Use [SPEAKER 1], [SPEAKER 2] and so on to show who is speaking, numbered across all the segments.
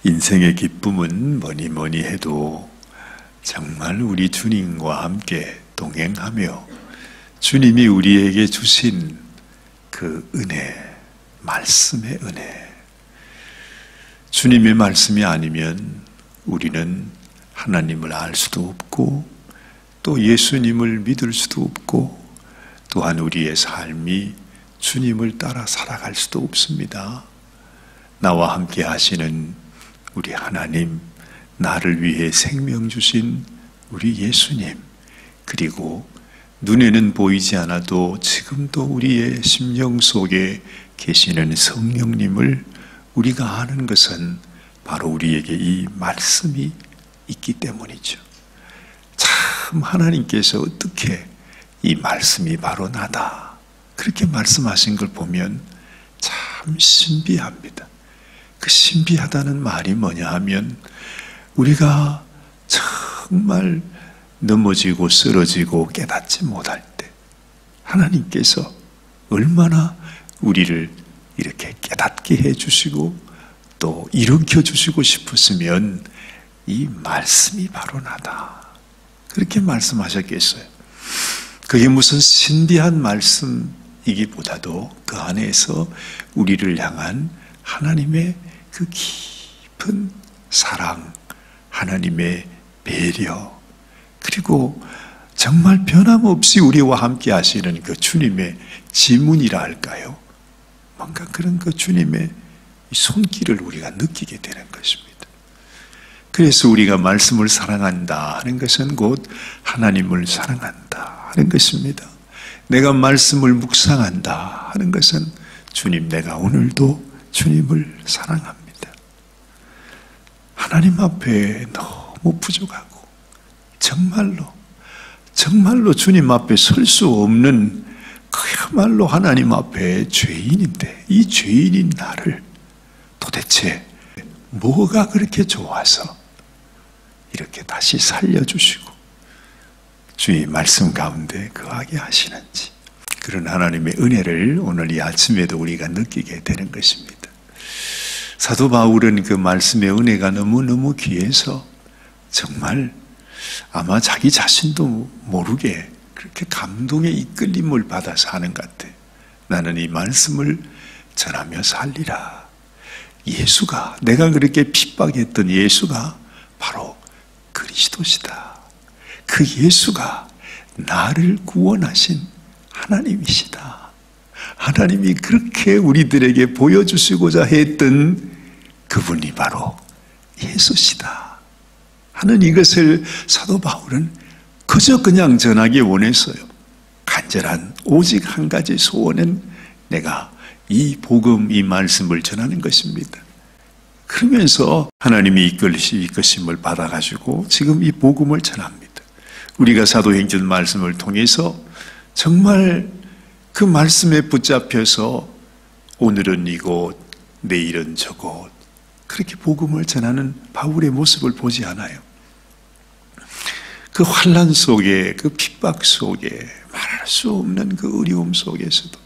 [SPEAKER 1] 인생의 기쁨은 뭐니 뭐니 해도 정말 우리 주님과 함께 동행하며 주님이 우리에게 주신 그 은혜, 말씀의 은혜. 주님의 말씀이 아니면 우리는 하나님을 알 수도 없고 또 예수님을 믿을 수도 없고 또한 우리의 삶이 주님을 따라 살아갈 수도 없습니다. 나와 함께 하시는 우리 하나님, 나를 위해 생명 주신 우리 예수님, 그리고 눈에는 보이지 않아도 지금도 우리의 심령 속에 계시는 성령님을 우리가 아는 것은 바로 우리에게 이 말씀이 있기 때문이죠. 참 하나님께서 어떻게 이 말씀이 바로 나다 그렇게 말씀하신 걸 보면 참 신비합니다. 그 신비하다는 말이 뭐냐 하면 우리가 정말 넘어지고 쓰러지고 깨닫지 못할 때 하나님께서 얼마나 우리를 이렇게 깨닫게 해주시고 또 일으켜 주시고 싶으시면 이 말씀이 바로 나다 그렇게 말씀하셨겠어요. 그게 무슨 신비한 말씀이기보다도 그 안에서 우리를 향한 하나님의 그 깊은 사랑, 하나님의 배려, 그리고 정말 변함없이 우리와 함께 하시는 그 주님의 지문이라 할까요? 뭔가 그런 그 주님의 손길을 우리가 느끼게 되는 것입니다. 그래서 우리가 말씀을 사랑한다 하는 것은 곧 하나님을 사랑한다 하는 것입니다. 내가 말씀을 묵상한다 하는 것은 주님, 내가 오늘도 주님을 사랑합니다. 하나님 앞에 너무 부족하고 정말로 주님 앞에 설 수 없는 그야말로 하나님 앞에 죄인인데 이 죄인인 나를 도대체 뭐가 그렇게 좋아서 이렇게 다시 살려주시고 주의 말씀 가운데 거하게 하시는지, 그런 하나님의 은혜를 오늘 이 아침에도 우리가 느끼게 되는 것입니다. 사도 바울은 그 말씀의 은혜가 너무너무 귀해서 정말 아마 자기 자신도 모르게 그렇게 감동의 이끌림을 받아서 하는 것 같아요. 나는 이 말씀을 전하며 살리라. 예수가, 내가 그렇게 핍박했던 예수가 바로 그리스도시다. 그 예수가 나를 구원하신 하나님이시다. 하나님이 그렇게 우리들에게 보여주시고자 했던 그분이 바로 예수시다 하는 이것을 사도 바울은 그저 그냥 전하기 원했어요. 간절한 오직 한 가지 소원은 내가 이 복음, 이 말씀을 전하는 것입니다. 그러면서 하나님이 이끄심을 받아가지고 지금 이 복음을 전합니다. 우리가 사도행전 말씀을 통해서 정말 그 말씀에 붙잡혀서 오늘은 이곳, 내일은 저곳 그렇게 복음을 전하는 바울의 모습을 보지 않아요. 그 환난 속에, 그 핍박 속에, 말할 수 없는 그 어려움 속에서도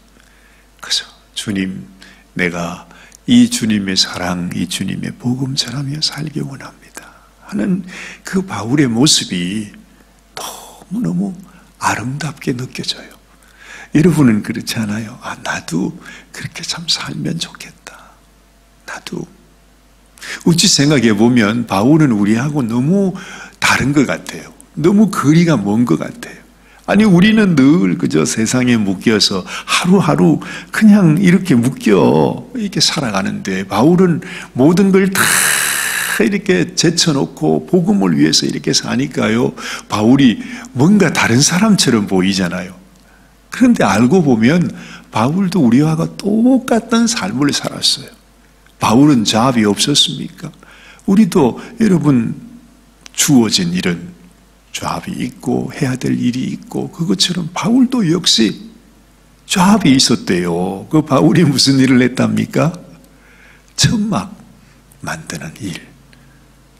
[SPEAKER 1] 그래서 주님, 내가 이 주님의 사랑, 이 주님의 복음 전하며 살기 원합니다 하는 그 바울의 모습이 너무너무 아름답게 느껴져요. 여러분은 그렇지 않아요? 아, 나도 그렇게 참 살면 좋겠다. 나도. 어찌 생각해 보면 바울은 우리하고 너무 다른 것 같아요. 너무 거리가 먼 것 같아요. 아니, 우리는 늘 그저 세상에 묶여서 하루하루 그냥 이렇게 묶여 이렇게 살아가는데 바울은 모든 걸 다 이렇게 제쳐놓고 복음을 위해서 이렇게 사니까요. 바울이 뭔가 다른 사람처럼 보이잖아요. 그런데 알고 보면 바울도 우리와 똑같은 삶을 살았어요. 바울은 잡이 없었습니까? 우리도 여러분 주어진 이런 잡이 있고 해야 될 일이 있고 그것처럼 바울도 역시 잡이 있었대요. 그 바울이 무슨 일을 했답니까? 천막 만드는 일.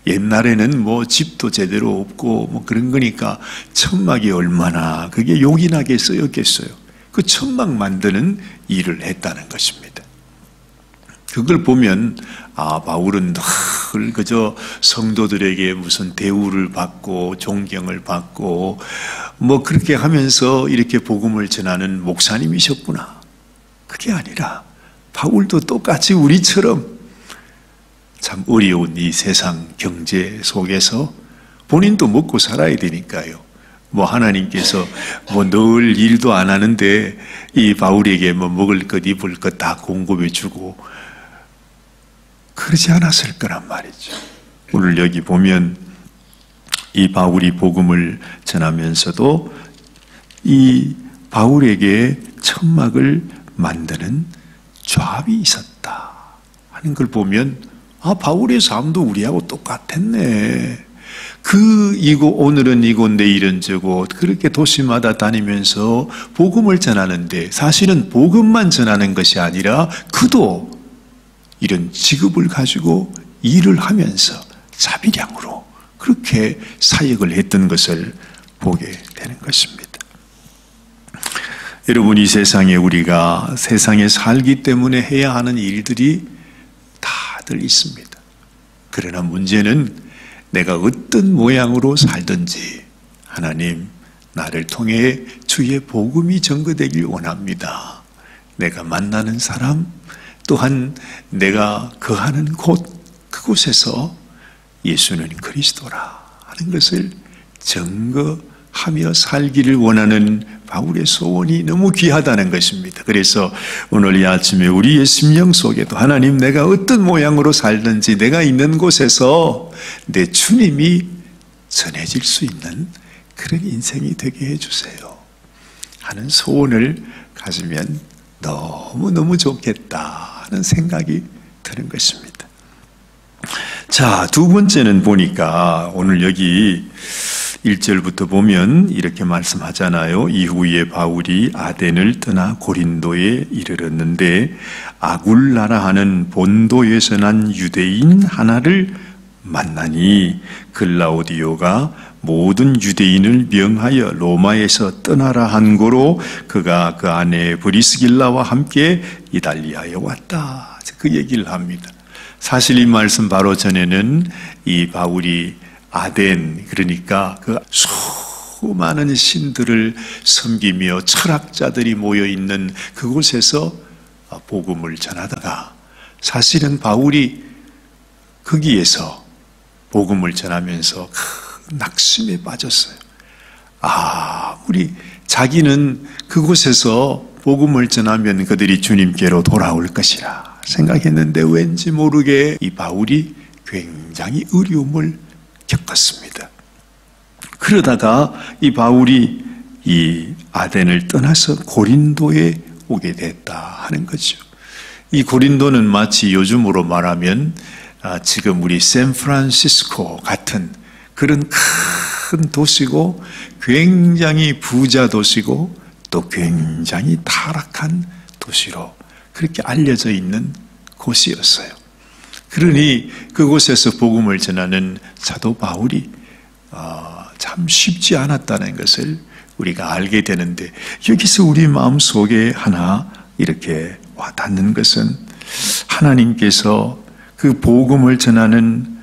[SPEAKER 1] 옛날에는 뭐 집도 제대로 없고 뭐 그런 거니까 천막이 얼마나 그게 요긴하게 쓰였겠어요. 그 천막 만드는 일을 했다는 것입니다. 그걸 보면 바울은 늘 그저 성도들에게 무슨 대우를 받고 존경을 받고 뭐 그렇게 하면서 이렇게 복음을 전하는 목사님이셨구나. 그게 아니라 바울도 똑같이 우리처럼 참 어려운 이 세상 경제 속에서 본인도 먹고 살아야 되니까요. 뭐 하나님께서 뭐 늘 일도 안 하는데 이 바울에게 뭐 먹을 것 입을 것 다 공급해 주고 그러지 않았을 거란 말이죠. 오늘 여기 보면 이 바울이 복음을 전하면서도 이 바울에게 천막을 만드는 조합이 있었다 하는 걸 보면 바울의 삶도 우리하고 똑같았네. 오늘은 이곳 내일은 저곳 그렇게 도시마다 다니면서 복음을 전하는데 사실은 복음만 전하는 것이 아니라 그도 이런 직업을 가지고 일을 하면서 자비량으로 그렇게 사역을 했던 것을 보게 되는 것입니다. 여러분, 이 세상에 우리가 세상에 살기 때문에 해야 하는 일들이 다들 있습니다. 그러나 문제는 내가 어떤 모양으로 살든지 하나님 나를 통해 주의 복음이 전거되길 원합니다. 내가 만나는 사람 또한 내가 거하는 곳 그곳에서 예수는 그리스도라 하는 것을 증거하며 살기를 원하는 바울의 소원이 너무 귀하다는 것입니다. 그래서 오늘 이 아침에 우리의 심령 속에도 하나님 내가 어떤 모양으로 살든지 내가 있는 곳에서 내 주님이 전해질 수 있는 그런 인생이 되게 해주세요 하는 소원을 가지면 너무너무 좋겠다 하는 생각이 드는 것입니다. 자, 두 번째는 보니까 오늘 여기 1절부터 보면 이렇게 말씀하잖아요. 이후에 바울이 아덴을 떠나 고린도에 이르렀는데 아굴라라 하는 본도에서 난 유대인 하나를 만나니 글라우디오가 모든 유대인을 명하여 로마에서 떠나라 한 고로 그가 그 아내 브리스길라와 함께 이달리아에 왔다. 그 얘기를 합니다. 사실 이 말씀 바로 전에는 이 바울이 아덴, 그러니까 그 수많은 신들을 섬기며 철학자들이 모여있는 그곳에서 복음을 전하다가 사실은 바울이 거기에서 복음을 전하면서 큰 낙심에 빠졌어요. 우리 자기는 그곳에서 복음을 전하면 그들이 주님께로 돌아올 것이라 생각했는데 왠지 모르게 이 바울이 굉장히 어려움을 겪었습니다. 그러다가 이 바울이 이 아덴을 떠나서 고린도에 오게 됐다 하는 거죠. 이 고린도는 마치 요즘으로 말하면 지금 우리 샌프란시스코 같은 그런 큰 도시고 굉장히 부자 도시고 또 굉장히 타락한 도시로 그렇게 알려져 있는 곳이었어요. 그러니 그곳에서 복음을 전하는 사도 바울이 참 쉽지 않았다는 것을 우리가 알게 되는데 여기서 우리 마음속에 하나 이렇게 와닿는 것은 하나님께서 그 복음을 전하는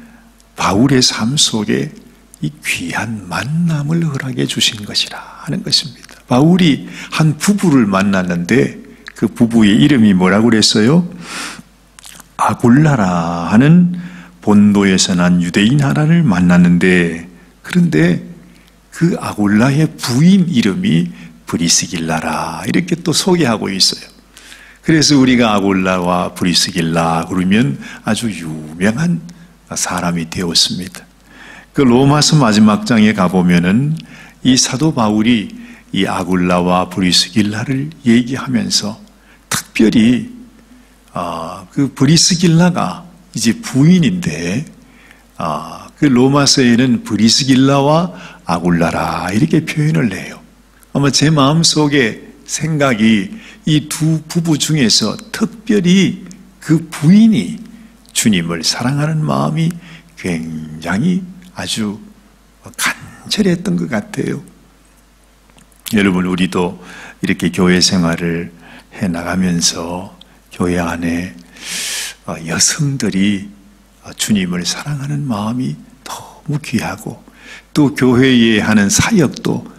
[SPEAKER 1] 바울의 삶 속에 이 귀한 만남을 허락해 주신 것이라 하는 것입니다. 바울이 한 부부를 만났는데 그 부부의 이름이 뭐라고 그랬어요? 아굴라라 하는 본도에서 난 유대인 하나를 만났는데 그런데 그 아굴라의 부인 이름이 브리스길라라 이렇게 또 소개하고 있어요. 그래서 우리가 아굴라와 브리스길라 그러면 아주 유명한 사람이 되었습니다. 그 로마서 마지막 장에 가보면은 이 사도 바울이 이 아굴라와 브리스길라를 얘기하면서 특별히 그 브리스길라가 이제 부인인데 그 로마서에는 브리스길라와 아굴라라 이렇게 표현을 해요. 아마 제 마음속에 생각이 이 두 부부 중에서 특별히 그 부인이 주님을 사랑하는 마음이 굉장히 아주 간절했던 것 같아요. 여러분, 우리도 이렇게 교회 생활을 해 나가면서 교회 안에 여성들이 주님을 사랑하는 마음이 너무 귀하고, 또 교회에 하는 사역도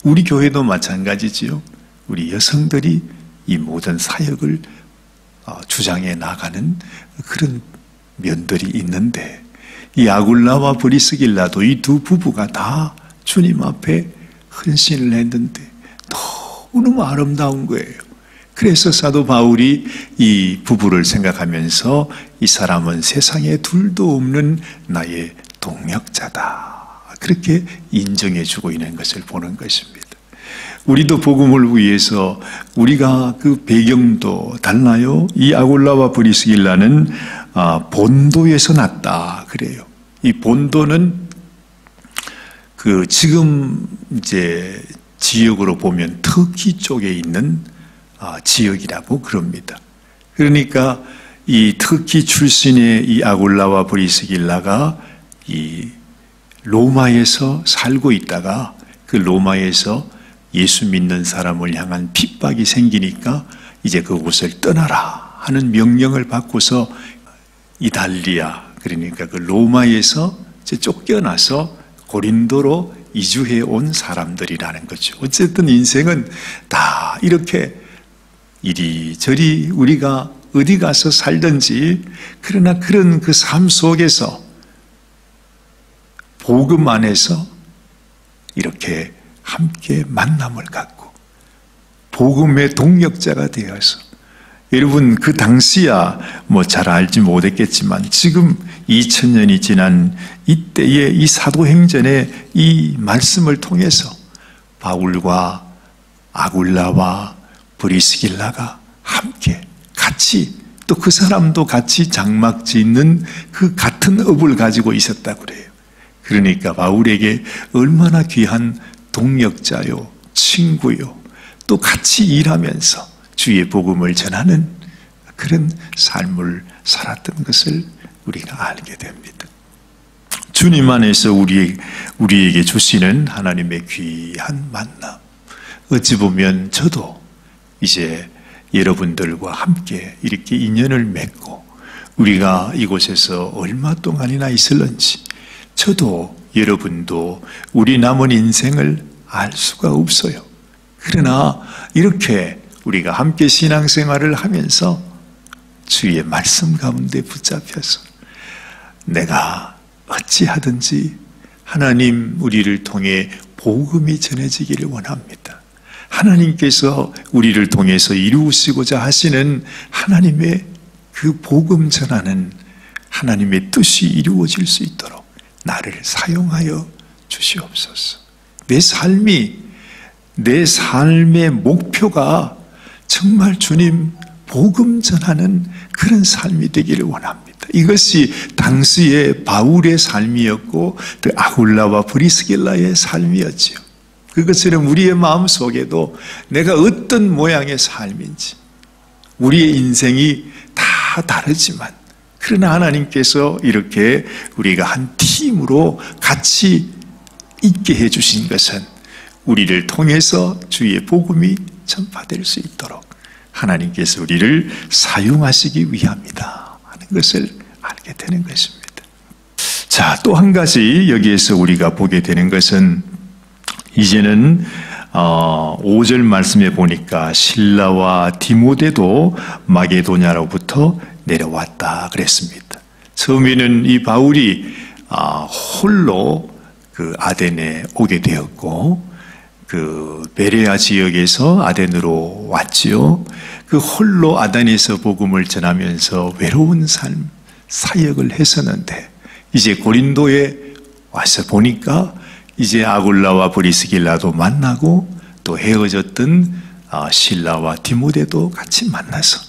[SPEAKER 1] 우리 교회도 마찬가지지요. 우리 여성들이 이 모든 사역을 주장해 나가는 그런 면들이 있는데, 이 아굴라와 브리스길라도 이 두 부부가 다 주님 앞에 헌신을 했는데 너무너무 아름다운 거예요. 그래서 사도 바울이 이 부부를 생각하면서 이 사람은 세상에 둘도 없는 나의 동역자다, 그렇게 인정해주고 있는 것을 보는 것입니다. 우리도 복음을 위해서, 우리가 그 배경도 달라요. 이 아굴라와 브리스길라는 본도에서 났다 그래요. 이 본도는 그 지금 이제 지역으로 보면 터키 쪽에 있는 지역이라고 그럽니다. 그러니까 이 터키 출신의 이 아굴라와 브리스길라가 이 로마에서 살고 있다가, 그 로마에서 예수 믿는 사람을 향한 핍박이 생기니까 이제 그곳을 떠나라 하는 명령을 받고서 이달리아, 그러니까 그 로마에서 이제 쫓겨나서 고린도로 이주해 온 사람들이라는 거죠. 어쨌든 인생은 다 이렇게 이리저리 우리가 어디 가서 살든지, 그러나 그런 그 삶 속에서 복음 안에서 이렇게 함께 만남을 갖고 복음의 동역자가 되어서, 여러분 그 당시야 뭐 잘 알지 못했겠지만 지금 2000년이 지난 이때의 이 사도행전의 이 말씀을 통해서 바울과 아굴라와 브리스길라가 함께 같이, 또 그 사람도 같이 장막 짓는 그 같은 업을 가지고 있었다고 그래요. 그러니까 바울에게 얼마나 귀한 동역자요, 친구요, 또 같이 일하면서 주의 복음을 전하는 그런 삶을 살았던 것을 우리가 알게 됩니다. 주님 안에서 우리에게 주시는 하나님의 귀한 만남, 어찌 보면 저도 이제 여러분들과 함께 이렇게 인연을 맺고 우리가 이곳에서 얼마 동안이나 있을런지 저도 여러분도 우리 남은 인생을 알 수가 없어요. 그러나 이렇게 우리가 함께 신앙생활을 하면서 주의 말씀 가운데 붙잡혀서 내가 어찌하든지 하나님 우리를 통해 복음이 전해지기를 원합니다. 하나님께서 우리를 통해서 이루시고자 하시는 하나님의 그 복음 전하는 하나님의 뜻이 이루어질 수 있도록 나를 사용하여 주시옵소서. 내 삶의 목표가 정말 주님 복음 전하는 그런 삶이 되기를 원합니다. 이것이 당시의 바울의 삶이었고 또 아굴라와 브리스길라의 삶이었지요. 그것처럼 우리의 마음속에도 내가 어떤 모양의 삶인지, 우리의 인생이 다 다르지만 그러나 하나님께서 이렇게 우리가 한 팀으로 같이 있게 해주신 것은 우리를 통해서 주의 복음이 전파될 수 있도록 하나님께서 우리를 사용하시기 위함이다 하는 것을 알게 되는 것입니다. 자, 또 한 가지 여기에서 우리가 보게 되는 것은, 이제는 5절 말씀에 보니까 실라와 디모데도 마게도냐로부터 내려왔다 그랬습니다. 처음에는 이 바울이 홀로 그 아덴에 오게 되었고, 그 베레아 지역에서 아덴으로 왔지요. 그 홀로 아덴에서 복음을 전하면서 외로운 삶, 사역을 했었는데, 이제 고린도에 와서 보니까 이제 아굴라와 브리스길라도 만나고 또 헤어졌던 실라와 디모데도 같이 만나서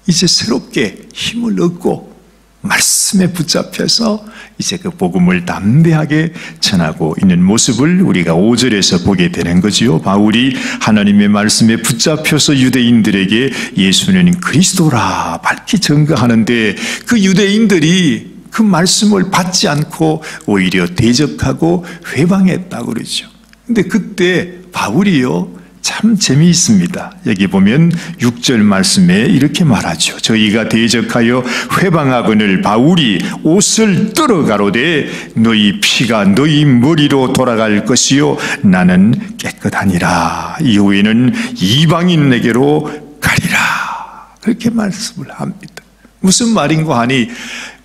[SPEAKER 1] 이제 새롭게 힘을 얻고 말씀에 붙잡혀서 이제 그 복음을 담대하게 전하고 있는 모습을 우리가 5절에서 보게 되는 거지요. 바울이 하나님의 말씀에 붙잡혀서 유대인들에게 예수는 그리스도라 밝히 증거하는데, 그 유대인들이 그 말씀을 받지 않고 오히려 대적하고 회방했다고 그러죠. 근데 그때 바울이요,
[SPEAKER 2] 참 재미있습니다. 여기 보면 6절 말씀에 이렇게 말하죠. 저희가 대적하여 회방하거늘 바울이 옷을 떨어가로되 너희 피가 너희 머리로 돌아갈 것이요 나는 깨끗하니라. 이후에는 이방인에게로 가리라. 그렇게 말씀을 합니다. 무슨 말인고 하니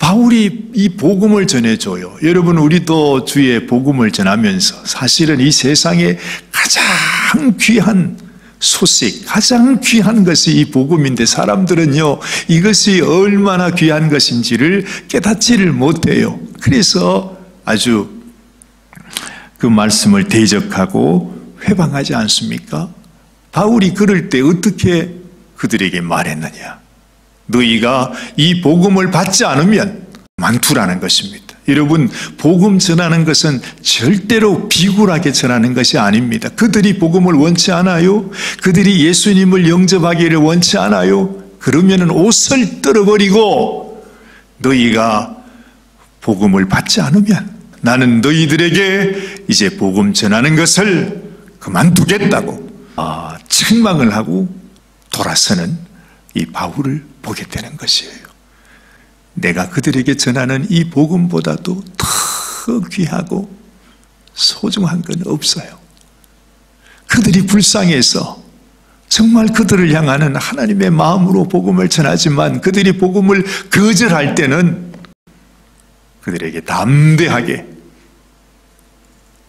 [SPEAKER 2] 바울이 이 복음을 전해줘요. 여러분, 우리도 주의 복음을 전하면서 사실은 이 세상에 가장 귀한 소식, 가장 귀한 것이 이 복음인데 사람들은요, 이것이 얼마나 귀한 것인지를 깨닫지를 못해요. 그래서 아주 그 말씀을 대적하고 회방하지 않습니까? 바울이 그럴 때 어떻게 그들에게 말했느냐? 너희가 이 복음을 받지 않으면 만투라는 것입니다. 여러분, 복음 전하는 것은 절대로 비굴하게 전하는 것이 아닙니다. 그들이 복음을 원치 않아요? 그들이 예수님을 영접하기를 원치 않아요? 그러면 옷을 떨어버리고 너희가 복음을 받지 않으면 나는 너희들에게 이제 복음 전하는 것을 그만두겠다고 책망을 하고 돌아서는 이 바울을 보게 되는 것이에요. 내가 그들에게 전하는 이 복음보다도 더 귀하고 소중한 건 없어요. 그들이 불쌍해서 정말 그들을 향하는 하나님의 마음으로 복음을 전하지만 그들이 복음을 거절할 때는 그들에게 담대하게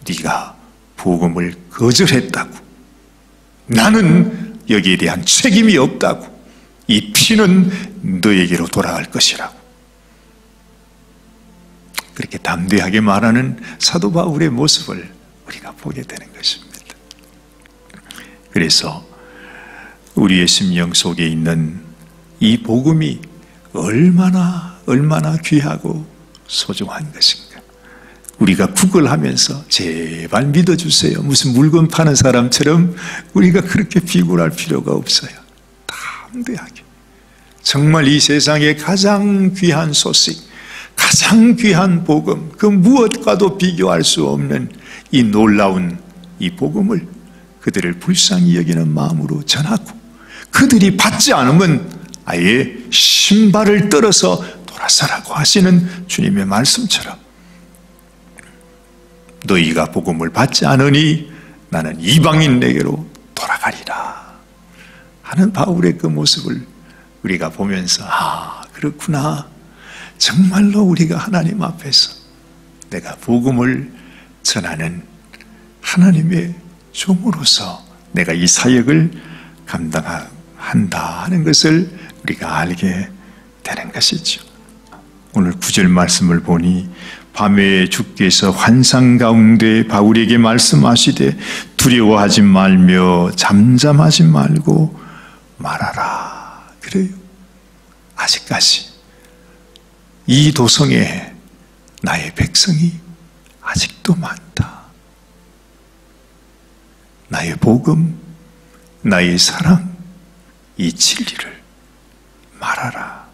[SPEAKER 2] 네가 복음을 거절했다고, 나는 여기에 대한 책임이 없다고, 이 피는 너에게로 돌아갈 것이라고 그렇게 담대하게 말하는 사도 바울의 모습을 우리가 보게 되는 것입니다. 그래서 우리의 심령 속에 있는 이 복음이 얼마나 귀하고 소중한 것인가. 우리가 구걸하면서 제발 믿어주세요, 무슨 물건 파는 사람처럼 우리가 그렇게 비굴할 필요가 없어요. 담대하게 정말 이 세상에 가장 귀한 소식, 가장 귀한 복음, 그 무엇과도 비교할 수 없는 이 놀라운 이 복음을 그들을 불쌍히 여기는 마음으로 전하고, 그들이 받지 않으면 아예 신발을 떨어서 돌아서라고 하시는 주님의 말씀처럼 너희가 복음을 받지 않으니 나는 이방인에게로 돌아가리라 하는 바울의 그 모습을 우리가 보면서 그렇구나, 정말로 우리가 하나님 앞에서 내가 복음을 전하는 하나님의 종으로서 내가 이 사역을 감당한다 하는 것을 우리가 알게 되는 것이죠. 오늘 9절 말씀을 보니 밤에 주께서 환상 가운데 바울에게 말씀하시되 두려워하지 말며 잠잠하지 말고 말하라. 그래요. 아직까지 이 도성에 나의 백성이 아직도 많다. 나의 복음, 나의 사랑, 이 진리를 말하라.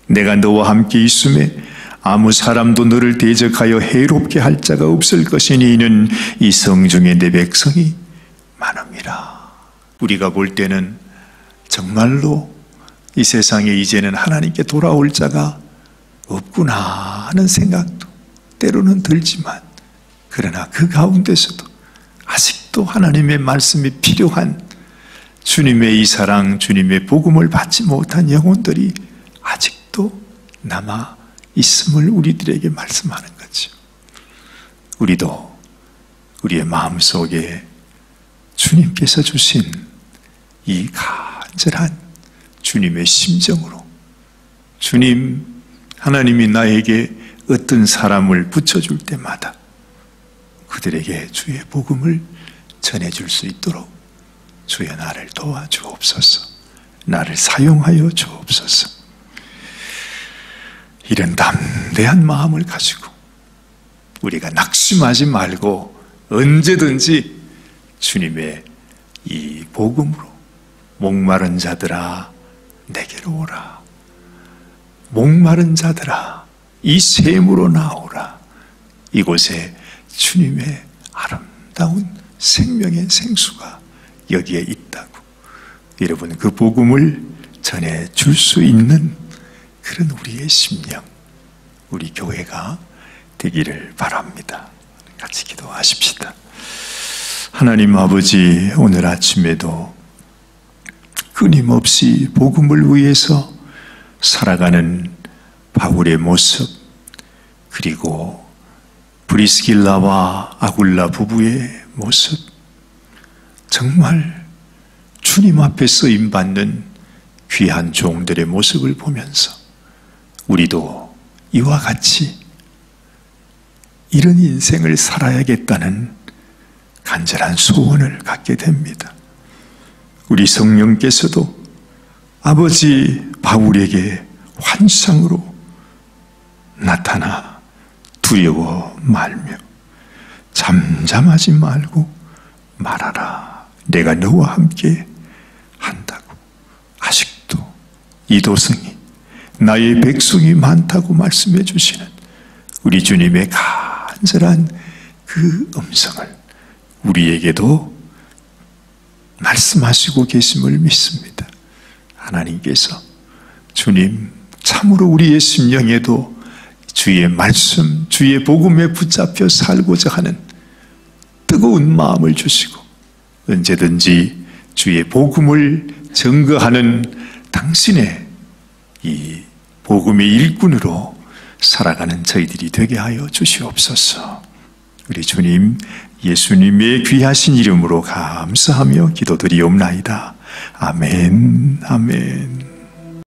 [SPEAKER 2] 내가 너와 함께 있음에 아무 사람도 너를 대적하여 해롭게 할 자가 없을 것이니 이는 이 성중에 내 백성이 많음이라. 우리가 볼 때는 정말로 이 세상에 이제는 하나님께 돌아올 자가 없구나 하는 생각도 때로는 들지만, 그러나 그 가운데서도 아직도 하나님의 말씀이 필요한 주님의 이 사랑, 주님의 복음을 받지 못한 영혼들이 아직도 남아 있음을 우리들에게 말씀하는 거죠. 우리도 우리의 마음속에 주님께서 주신 이 간절한 주님의 심정으로, 주님, 하나님이 나에게 어떤 사람을 붙여줄 때마다 그들에게 주의 복음을 전해줄 수 있도록 주여 나를 도와주옵소서, 나를 사용하여 주옵소서. 이런 담대한 마음을 가지고 우리가 낙심하지 말고 언제든지 주님의 이 복음으로 목마른 자들아 내게로 오라, 목마른 자들아 이 샘으로 나오라. 이곳에 주님의 아름다운 생명의 생수가 여기에 있다고. 여러분, 그 복음을 전해줄 수 있는 그런 우리의 심령, 우리 교회가 되기를 바랍니다. 같이 기도하십시다. 하나님 아버지, 오늘 아침에도 끊임없이 복음을 위해서 살아가는 바울의 모습, 그리고 브리스길라와 아굴라 부부의 모습, 정말 주님 앞에 쓰임받는 귀한 종들의 모습을 보면서 우리도 이와 같이 이런 인생을 살아야겠다는 간절한 소원을 갖게 됩니다. 우리 성령께서도 아버지 바울에게 환상으로 나타나 두려워 말며 잠잠하지 말고 말하라. 내가 너와 함께 한다고. 아직도 이 도성이 나의 백성이 많다고 말씀해 주시는 우리 주님의 간절한 그 음성을 우리에게도 말씀하시고 계심을 믿습니다. 하나님께서 주님 참으로 우리의 심령에도 주의 말씀, 주의 복음에 붙잡혀 살고자 하는 뜨거운 마음을 주시고 언제든지 주의 복음을 증거하는 당신의 이 복음의 일꾼으로 살아가는 저희들이 되게 하여 주시옵소서. 우리 주님 예수님의 귀하신 이름으로 감사하며 기도드리옵나이다. 아멘, 아멘.